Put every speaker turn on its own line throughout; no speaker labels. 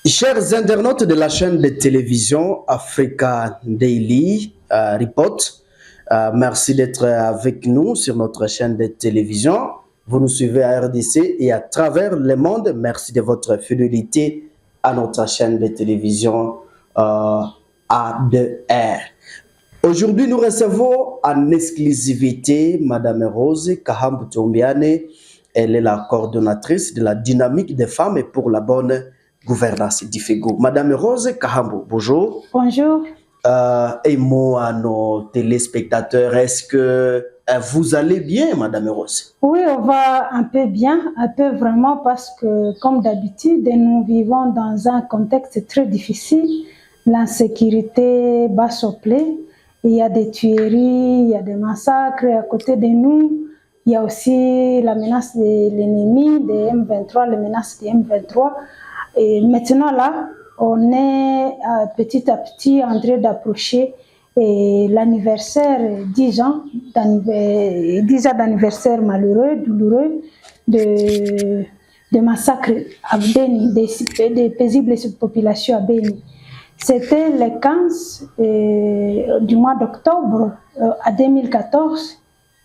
Chers internautes de la chaîne de télévision Africa Daily Report, merci d'être avec nous sur notre chaîne de télévision. Vous nous suivez à RDC et à travers le monde. Merci de votre fidélité à notre chaîne de télévision A2R. Aujourd'hui, nous recevons en exclusivité Madame Rose Kahambu Tombiane. Elle est la coordonnatrice de la dynamique des femmes pour la bonne gouvernance d'IFEGO. Madame Rose Kahambu, bonjour.
Bonjour.
Et moi à nos téléspectateurs, est-ce que vous allez bien, Madame Rose?
Oui, on va un peu bien, un peu vraiment, parce que, comme d'habitude, nous vivons dans un contexte très difficile. L'insécurité bat son plein. Il y a des tueries, il y a des massacres à côté de nous. Il y a aussi la menace de l'ennemi, des M23, les menaces des M23. Et maintenant, là, on est petit à petit en train d'approcher l'anniversaire, 10 ans d'anniversaire malheureux, douloureux, de massacres à Beni, des paisibles populations à Beni. C'était le 15 du mois d'octobre à 2014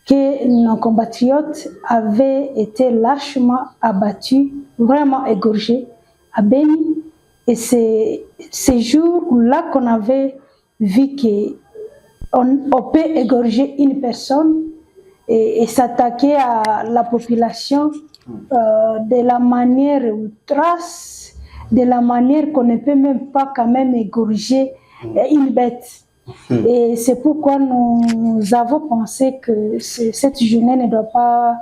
que nos compatriotes avaient été lâchement abattus, vraiment égorgés à Beni. Et c'est ces jours-là qu'on avait vu qu'on peut égorger une personne et s'attaquer à la population de la manière outrace, de la manière qu'on ne peut même pas quand même égorger une bête. Et c'est pourquoi nous avons pensé que cette journée ne doit pas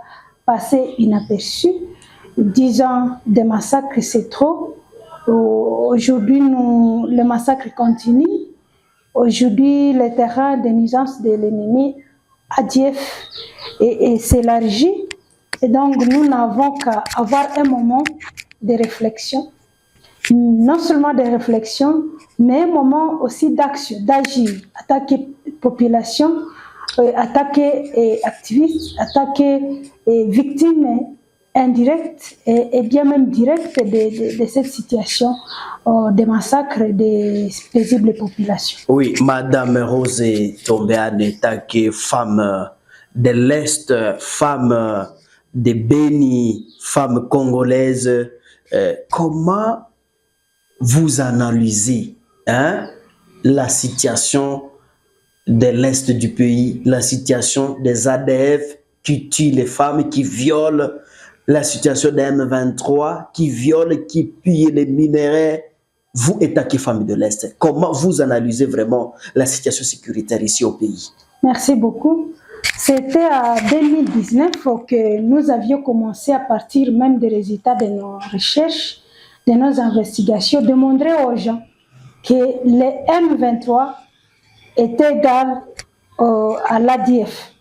passer inaperçue. 10 ans de massacre, c'est trop. Aujourd'hui, le massacre continue. Aujourd'hui, le terrain de nuisance de l'ennemi ADF et s'élargit. Et donc, nous n'avons qu'à avoir un moment de réflexion. Non seulement de réflexion, mais un moment aussi d'action, d'agir, attaquer population, attaquer activistes, attaquer victimes indirectes et bien même directes de cette situation de massacre des paisibles populations.
Oui, Madame Rose Tombiane, tant que femme de l'Est, femme de Beni, femme congolaise, comment vous analysez la situation de l'Est du pays, la situation des ADF qui tuent les femmes, qui violent, la situation des M23 qui violent, qui pillent les minéraux? Vous, étant que femme de l'Est, comment vous analysez vraiment la situation sécuritaire ici au pays?
Merci beaucoup. C'était en 2019 que nous avions commencé, à partir même des résultats de nos recherches, de nos investigations, de montrer aux gens que les M23 étaient égal à l'ADF.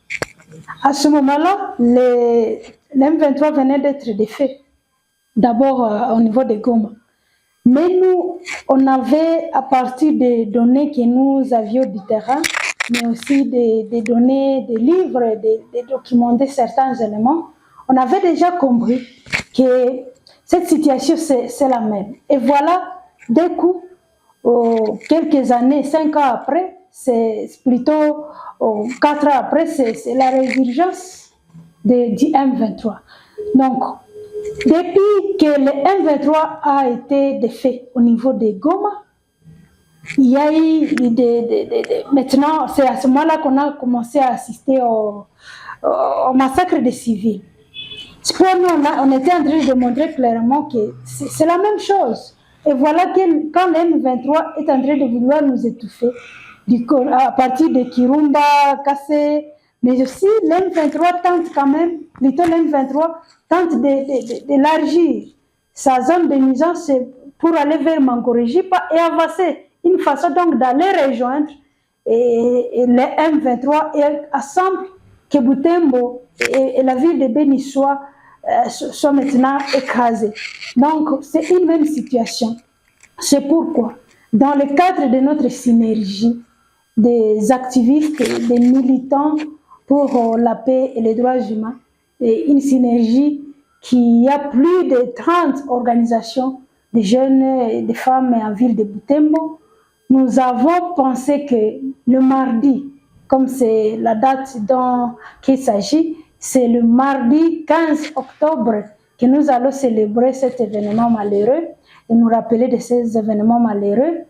À ce moment-là, les M23 venaient d'être défaits, d'abord au niveau de Goma. Mais nous, on avait, à partir des données que nous avions du terrain, mais aussi des données, des livres, des documents, de certains éléments, on avait déjà compris que cette situation, c'est la même. Et voilà, d'un coup, quelques années, 5 ans après, c'est plutôt 4 ans après, c'est la résurgence du M23. Donc, depuis que le M23 a été défait au niveau de Goma, il y a eu maintenant, c'est à ce moment-là qu'on a commencé à assister au massacre des civils. Pour nous, on était en train de montrer clairement que c'est la même chose. Et voilà que quand le M23 est en train de vouloir nous étouffer, à partir de Kirumba, Kassé, mais aussi l'M23 tente quand même, plutôt l'M23 tente d'élargir sa zone de nuisance pour aller vers Mangorejipa et avancer. Une façon donc d'aller rejoindre les M23 et ensemble que Butembo et la ville de Beni soient maintenant écrasées. Donc c'est une même situation. C'est pourquoi, dans le cadre de notre synergie des activistes, des militants pour la paix et les droits humains, et une synergie qui a plus de 30 organisations des jeunes et des femmes en ville de Butembo, nous avons pensé que le mardi, comme c'est la date dont il s'agit, c'est le mardi 15 octobre que nous allons célébrer cet événement malheureux et nous rappeler de ces événements malheureux.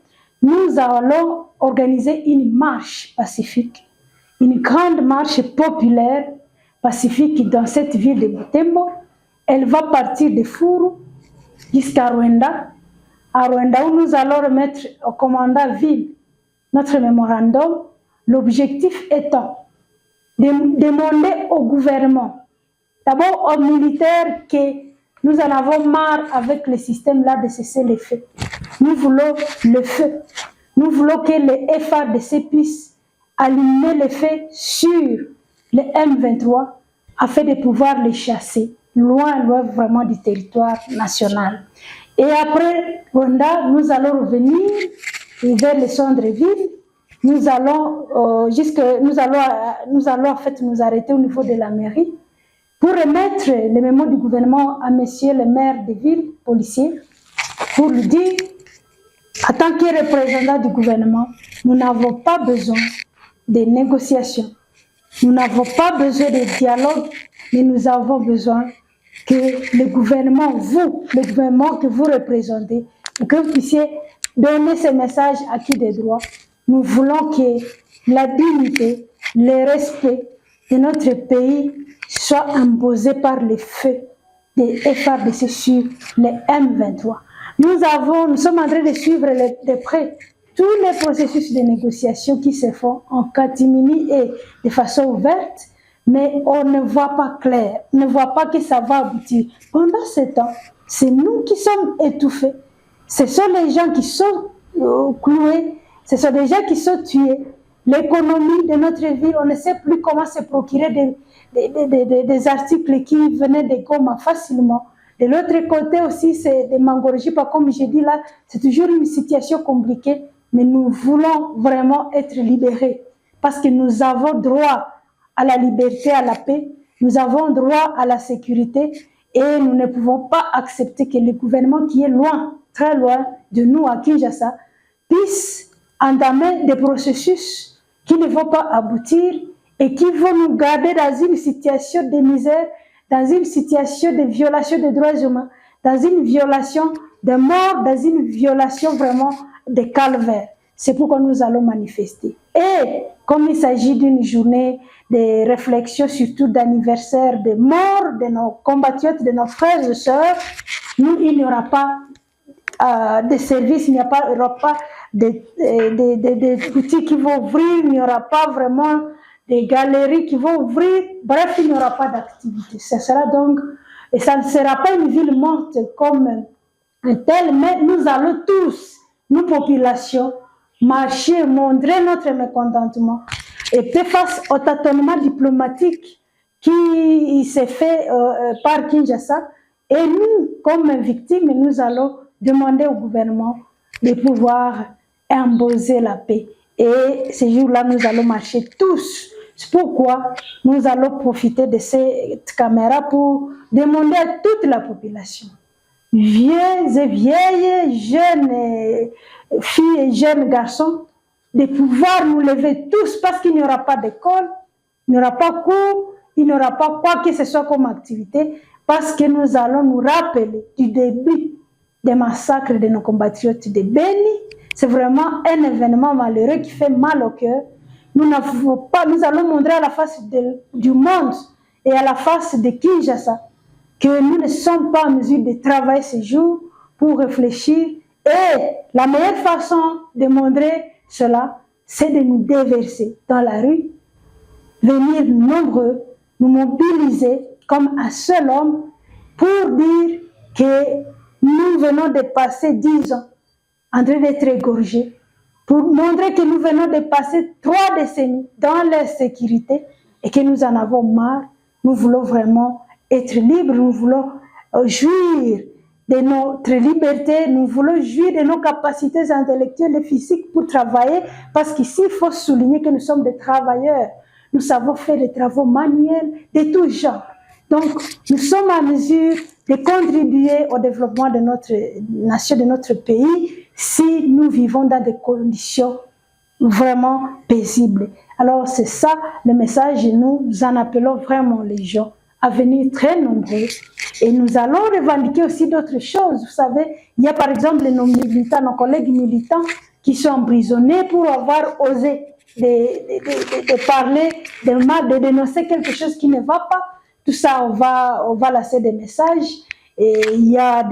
Nous allons organiser une marche pacifique, une grande marche populaire pacifique dans cette ville de Butembo. Elle va partir de Furu jusqu'à Rwanda. À Rwanda, où nous allons remettre au commandant ville notre mémorandum, l'objectif étant de demander au gouvernement, d'abord aux militaires, que nous en avons marre avec le système-là de cesser les feux. Nous voulons le feu. Nous voulons que les FARDC puissent allumer les feux sur les M23 afin de pouvoir les chasser loin vraiment du territoire national. Et après Rwanda, nous allons revenir vers le centre-ville. Nous allons en fait nous arrêter au niveau de la mairie pour remettre les mémos du gouvernement à monsieur le maire de ville, policier, pour lui dire, en tant que représentant du gouvernement, nous n'avons pas besoin de négociations, nous n'avons pas besoin de dialogue, mais nous avons besoin que le gouvernement, vous, le gouvernement que vous représentez, que vous puissiez donner ce message à qui des droits. Nous voulons que la dignité, le respect de notre pays soit imposé par les feux des FARDC sur les M23. Nous sommes en train de suivre de près tous les processus de négociation qui se font en catimini et de façon ouverte, mais on ne voit pas clair, on ne voit pas que ça va aboutir. Pendant ce temps, c'est nous qui sommes étouffés. Ce sont les gens qui sont cloués, ce sont des gens qui sont tués. L'économie de notre ville, on ne sait plus comment se procurer des articles qui venaient de Goma facilement. De l'autre côté aussi, c'est des Mangorojipa, comme j'ai dit là, c'est toujours une situation compliquée, mais nous voulons vraiment être libérés parce que nous avons droit à la liberté, à la paix, nous avons droit à la sécurité et nous ne pouvons pas accepter que le gouvernement qui est loin, très loin de nous à Kinshasa, puisse entamer des processus qui ne vont pas aboutir et qui vont nous garder dans une situation de misère, dans une situation de violation des droits humains, dans une violation de mort, dans une violation vraiment de calvaire. C'est pourquoi nous allons manifester. Et comme il s'agit d'une journée de réflexion, surtout d'anniversaire de mort de nos compatriotes, de nos frères et sœurs, il n'y aura pas de services, il n'y aura pas de boutiques qui vont ouvrir, il n'y aura pas vraiment des galeries qui vont ouvrir, bref, il n'y aura pas d'activité. Ça sera donc, et ça ne sera pas une ville morte comme telle, mais nous allons tous, nous populations, marcher, montrer notre mécontentement. Et puis face au tâtonnement diplomatique qui s'est fait par Kinshasa, et nous, comme victimes, nous allons demander au gouvernement de pouvoir imposer la paix. Et ce jour-là, nous allons marcher tous. C'est pourquoi nous allons profiter de cette caméra pour demander à toute la population, vieux et vieilles, jeunes filles et jeunes garçons, de pouvoir nous lever tous parce qu'il n'y aura pas d'école, il n'y aura pas cours, il n'y aura pas quoi que ce soit comme activité, parce que nous allons nous rappeler du début des massacres de nos compatriotes de Beni. C'est vraiment un événement malheureux qui fait mal au cœur. Nous allons montrer à la face du monde et à la face de Kinshasa que nous ne sommes pas en mesure de travailler ce jour pour réfléchir. Et la meilleure façon de montrer cela, c'est de nous déverser dans la rue, venir nombreux, nous mobiliser comme un seul homme pour dire que nous venons de passer 10 ans en train d'être égorgés, pour montrer que nous venons de passer 3 décennies dans l'insécurité et que nous en avons marre. Nous voulons vraiment être libres, nous voulons jouir de notre liberté, nous voulons jouir de nos capacités intellectuelles et physiques pour travailler, parce qu'ici, il faut souligner que nous sommes des travailleurs. Nous savons faire des travaux manuels de tout genre, Donc, nous sommes en mesure de contribuer au développement de notre nation, de notre pays, si nous vivons dans des conditions vraiment paisibles. Alors, c'est ça le message et nous en appelons vraiment les gens à venir très nombreux. Et nous allons revendiquer aussi d'autres choses. Vous savez, il y a par exemple nos militants, nos collègues militants qui sont emprisonnés pour avoir osé de parler de mal, de dénoncer quelque chose qui ne va pas. Tout ça, on va lancer des messages. Et il y a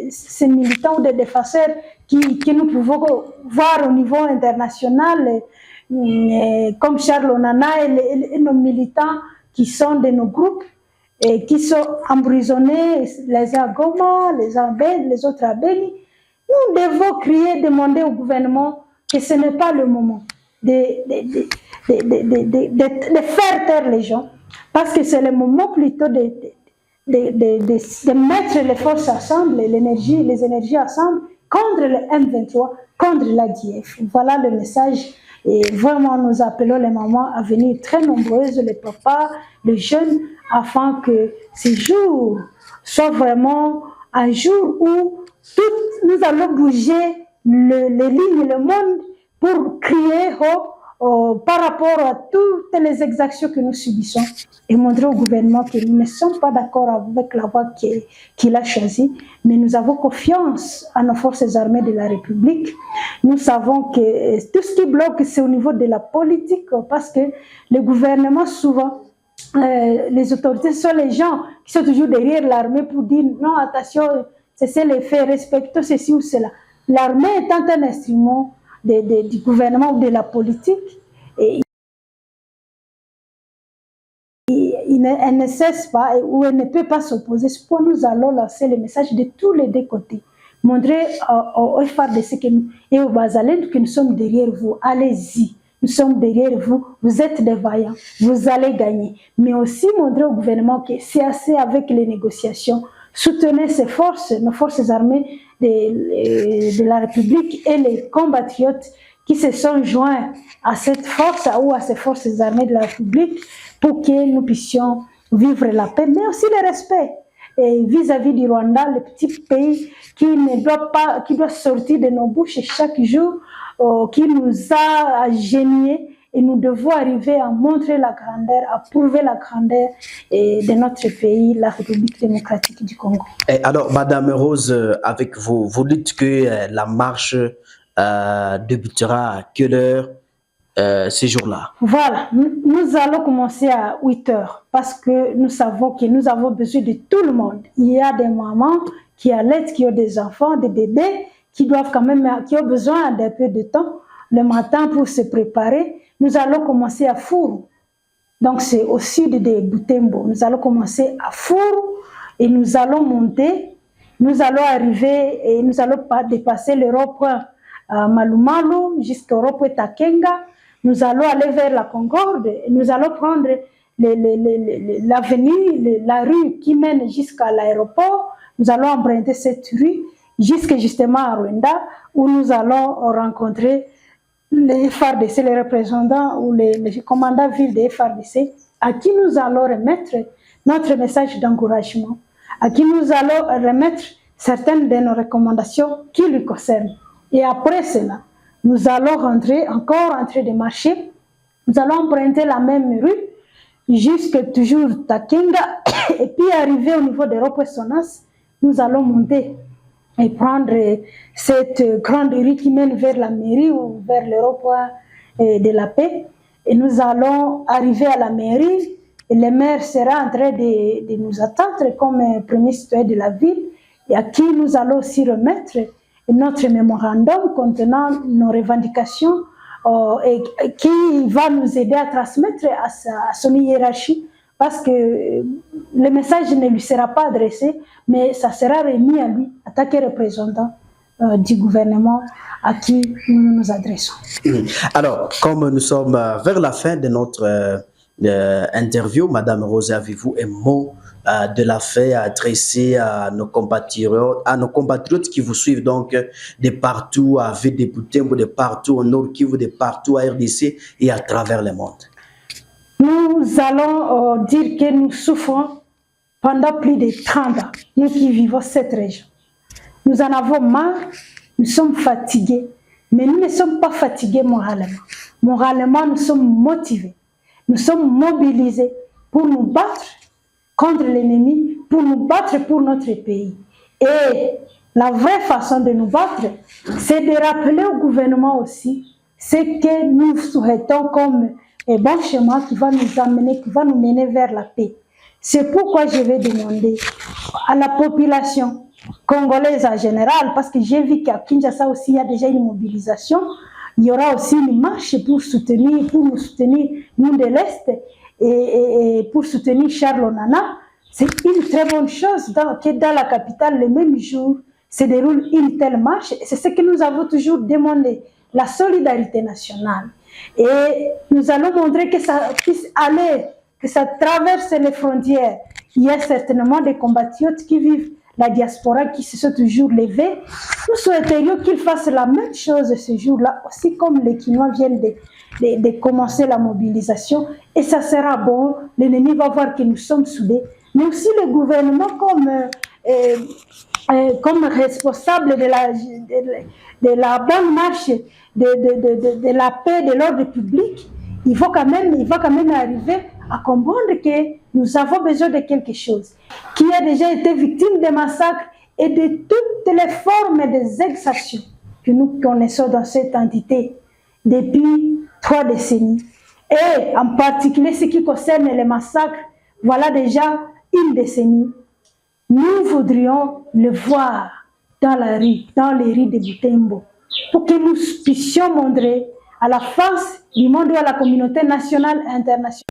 ces militants ou des défenseurs que nous pouvons voir au niveau international, comme Charles Onana et nos militants qui sont de nos groupes et qui sont emprisonnés, les uns à Goma, les uns à Beni, les autres à Beni. Nous devons crier, demander au gouvernement que ce n'est pas le moment de faire taire les gens, parce que c'est le moment plutôt de mettre les forces ensemble, les énergies ensemble contre le M23, contre l'ADF. Voilà le message. Et vraiment, nous appelons les mamans à venir très nombreuses, les papas, les jeunes, afin que ce jour soit vraiment un jour où nous allons bouger les lignes, le monde, pour crier par rapport à toutes les exactions que nous subissons et montrer au gouvernement que nous ne sommes pas d'accord avec la voie qu'il a choisie, mais nous avons confiance à nos forces armées de la République. Nous savons que tout ce qui bloque, c'est au niveau de la politique, parce que le gouvernement, souvent, les autorités sont les gens qui sont toujours derrière l'armée pour dire non, attention, c'est les faits, respectons ceci ou cela. L'armée étant un instrument du gouvernement ou de la politique, et elle ne cesse pas ou elle ne peut pas s'opposer. C'est pourquoi nous allons lancer le message de tous les deux côtés. Montrer au FARDC et au Bazalène que nous sommes derrière vous. Allez-y, nous sommes derrière vous. Vous êtes des vaillants, vous allez gagner. Mais aussi montrer au gouvernement que c'est assez avec les négociations. Soutenez ces forces, nos forces armées de la République et les compatriotes qui se sont joints à cette force ou à ces forces armées de la République pour que nous puissions vivre la paix, mais aussi le respect. Et vis-à-vis du Rwanda, le petit pays qui doit sortir de nos bouches chaque jour, qui nous a géniés, et nous devons arriver à montrer la grandeur, à prouver la grandeur de notre pays, la République démocratique du Congo.
Et alors, Madame Rose, avec vous, vous dites que la marche débutera à quelle heure ces jours-là?
Voilà, nous allons commencer à 8 heures parce que nous savons que nous avons besoin de tout le monde. Il y a des mamans qui allaitent, qui ont des enfants, des bébés, qui ont besoin d'un peu de temps le matin pour se préparer. Nous allons commencer à Four. Donc c'est au sud de Butembo. Nous allons commencer à Four et nous allons monter. Nous allons arriver et nous allons dépasser le rond-point Malumalu jusqu'au rond-point Takenga. Nous allons aller vers la Concorde et nous allons prendre l'avenue, la rue qui mène jusqu'à l'aéroport. Nous allons emprunter cette rue jusqu'à justement à Rwanda où nous allons rencontrer les FARDC, les représentants ou les commandants ville des FARDC, à qui nous allons remettre notre message d'encouragement, à qui nous allons remettre certaines de nos recommandations qui lui concernent. Et après cela, nous allons encore entrer de marcher, nous allons emprunter la même rue jusque toujours Takenga et puis arriver au niveau de Ropo-Sonas, nous allons monter et prendre cette grande rue qui mène vers la mairie ou vers le rond-point de la paix. Et nous allons arriver à la mairie et le maire sera en train de nous attendre comme premier citoyen de la ville et à qui nous allons aussi remettre notre mémorandum contenant nos revendications et qui va nous aider à transmettre à son hiérarchie parce que le message ne lui sera pas adressé, mais ça sera remis à lui, en tant que représentant du gouvernement à qui nous nous adressons.
Alors, comme nous sommes vers la fin de notre interview, Madame Rose, avez-vous un mot de la fin à adresser à nos compatriotes qui vous suivent donc de partout à Butembo, de partout au Nord Kivu, de partout à RDC et à travers le monde?
Nous allons dire que nous souffrons pendant plus de 30 ans, nous qui vivons cette région. Nous en avons marre, nous sommes fatigués, mais nous ne sommes pas fatigués moralement. Moralement, nous sommes motivés, nous sommes mobilisés pour nous battre contre l'ennemi, pour nous battre pour notre pays. Et la vraie façon de nous battre, c'est de rappeler au gouvernement aussi ce que nous souhaitons comme un bon chemin qui va nous amener, qui va nous mener vers la paix. C'est pourquoi je vais demander à la population congolaise en général, parce que j'ai vu qu'à Kinshasa aussi, il y a déjà une mobilisation. Il y aura aussi une marche pour nous soutenir, nous de l'Est, et pour soutenir Charles Onana. C'est une très bonne chose que dans la capitale, le même jour, se déroule une telle marche. C'est ce que nous avons toujours demandé, la solidarité nationale. Et nous allons montrer que ça puisse aller, que ça traverse les frontières. Il y a certainement des compatriotes qui vivent la diaspora qui se sont toujours levés. Nous souhaiterions qu'ils fassent la même chose ce jour-là, aussi comme les Kinois viennent de commencer la mobilisation. Et ça sera bon, l'ennemi va voir que nous sommes soudés. Mais aussi le gouvernement comme responsable de la bonne marche de la paix, de l'ordre public, il va quand même arriver à comprendre que nous avons besoin de quelque chose, qui a déjà été victime de massacres et de toutes les formes d'exactions que nous connaissons dans cette entité depuis 3 décennies. Et en particulier ce qui concerne les massacres, voilà déjà une décennie. Nous voudrions le voir dans la rue, dans les rues de Butembo, pour que nous puissions montrer à la face du monde et à la communauté nationale et internationale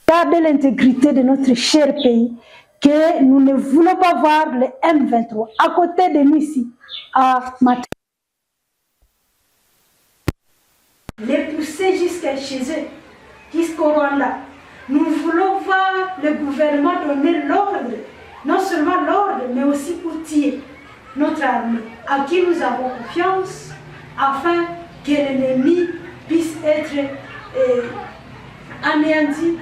garder l'intégrité de notre cher pays, que nous ne voulons pas voir le M23 à côté de nous ici, à Matoué. Les pousser jusqu'à chez eux, jusqu'au Rwanda. Nous voulons voir le gouvernement donner l'ordre, non seulement l'ordre, mais aussi outiller notre armée, à qui nous avons confiance, afin que l'ennemi puisse être anéanti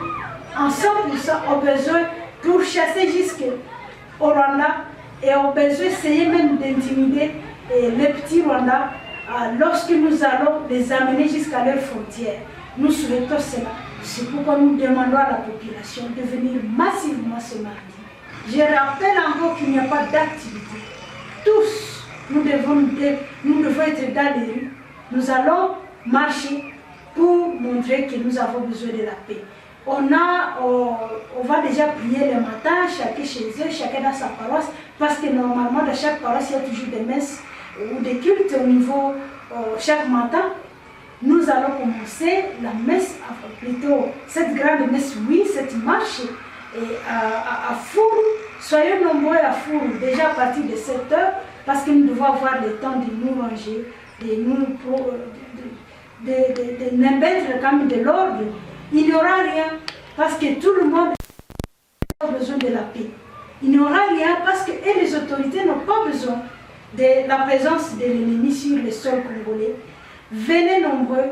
en 100% au besoin pour chasser jusqu'au Rwanda et au besoin essayer même d'intimider les petits Rwandais lorsque nous allons les amener jusqu'à leurs frontières. Nous souhaitons cela. C'est pourquoi nous demandons à la population de venir massivement ce mardi. Je rappelle encore qu'il n'y a pas d'activité. Tous, nous devons être dans les rues. Nous allons marcher pour montrer que nous avons besoin de la paix. On va déjà prier le matin, chacun chez eux, chacun dans sa paroisse, parce que normalement dans chaque paroisse, il y a toujours des messes ou des cultes au niveau chaque matin. Nous allons commencer la messe, plutôt cette grande messe, oui, cette marche à Four. Soyez nombreux à Four, déjà à partir de 7 heures, parce que nous devons avoir le temps de nous ranger, de mettre quand même de l'ordre. Il n'y aura rien, parce que tout le monde a besoin de la paix. Il n'y aura rien, parce que les autorités n'ont pas besoin de la présence de l'ennemi sur le sol congolais. Venez nombreux,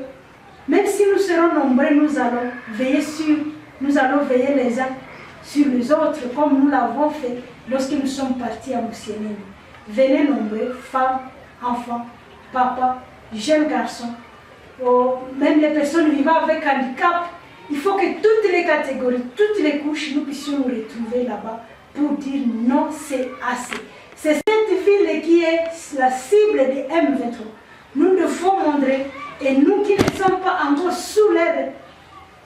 même si nous serons nombreux, nous allons veiller les uns sur les autres, comme nous l'avons fait lorsque nous sommes partis à Mousséline. Venez nombreux, femmes, enfants, papas, jeunes garçons, même les personnes vivant avec handicap. Il faut que toutes les catégories, toutes les couches, nous puissions nous retrouver là-bas pour dire non, c'est assez. C'est cette ville qui est la cible des M23. Nous devons montrer, et nous qui ne sommes pas encore sous l'air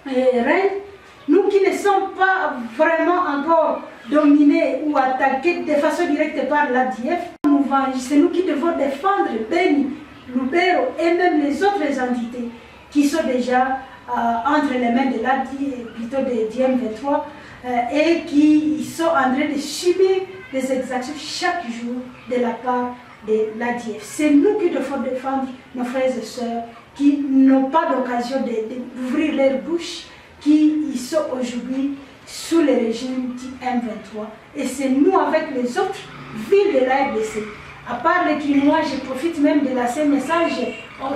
règne, nous qui ne sommes pas vraiment encore dominés ou attaqués de façon directe par l'ADF, c'est nous qui devons défendre Beni, Lubero et même les autres entités qui sont déjà entre les mains de l'ADF, plutôt de DM23, et qui sont en train de subir des exactions chaque jour de la part de l'ADF. C'est nous qui devons défendre nos frères et sœurs qui n'ont pas d'occasion d'ouvrir leur bouche, qui sont aujourd'hui sous le régime du M23. Et c'est nous avec les autres villes de la RDC. À part les Kinois, je profite même de ce message aux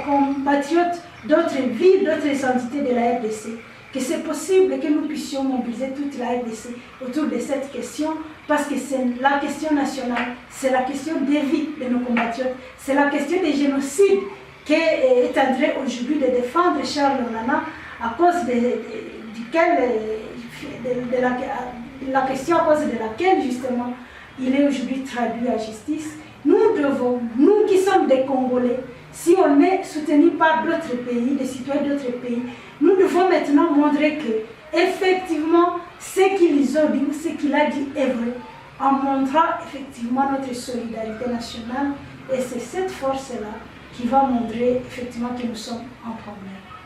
compatriotes d'autres villes, d'autres entités de la RDC. que c'est possible que nous puissions mobiliser toute la RDC autour de cette question, parce que c'est la question nationale, c'est la question des vies de nos compatriotes, c'est la question des génocides qu'est en train aujourd'hui de défendre Charles Nana, à cause la question à cause de laquelle justement il est aujourd'hui traduit à justice. Nous devons, nous qui sommes des Congolais, si on est soutenu par d'autres pays, des citoyens d'autres pays, nous devons maintenant montrer que effectivement ce qu'ils ont dit ou ce qu'il a dit est vrai, en montrant effectivement notre solidarité nationale, et c'est cette force-là qui va montrer effectivement que nous sommes en problème.